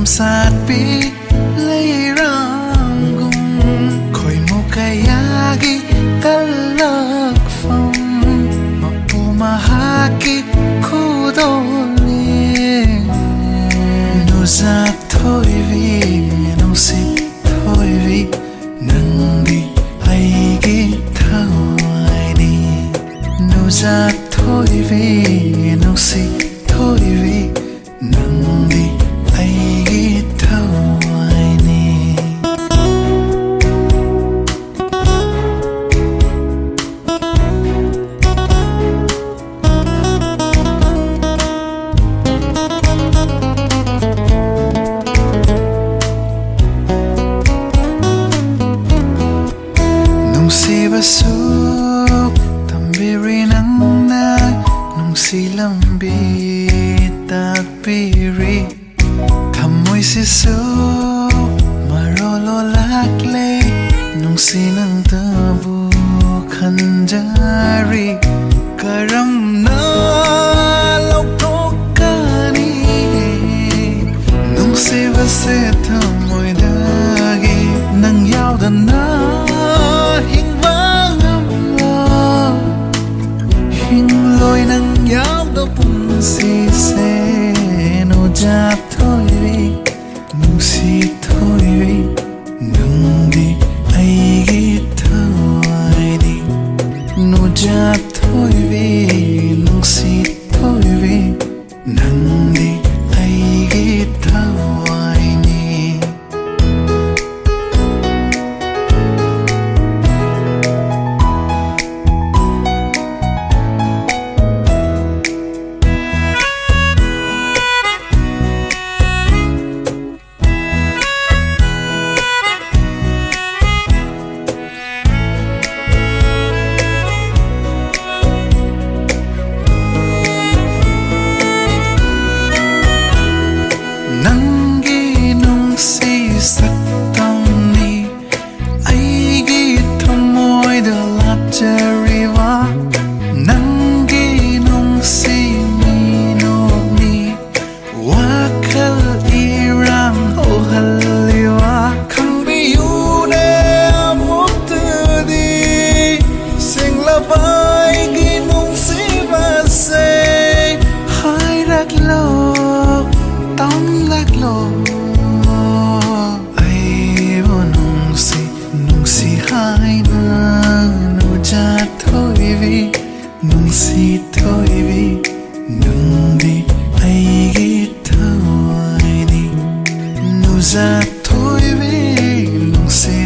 sát bi lấy răng gùng khôi một cái yagi kalak phong mà pu mà haki khu đô liền Nuja Thoibi nông si Thoibi nâng đi ai ghi thao ai đi Nuja Thoibi nông si Thoibi nâng đi ai ghi thao ai đi nung si basuk tambiri nang na nung si lambi takbiri Thamoy sisu marolo laklay nung sinang tabu khanjari karam na laukokani nung si base thamoy dagi nang yauda na hingvang amlo hingloi nang yauda pungsi se Nuja Thoibi nung si Thoibi nung di ai ghi thao ai đi Nuja Thoibi nung si Thoibi nung đi ai ghi thao ai đi Nangi nung si satang ni ai ghi thamoy da lapjariwa Nangi nung si minok ni wakal irang ohaliwa Kambiyu ne amutdi singlabai gi nung si basay hai rak lo Tông lạc lộ ai vô nung si hai na Nuja Thoibi nung si Thoibi nung đi ai ghi thao ai đi Nuja Thoibi nung si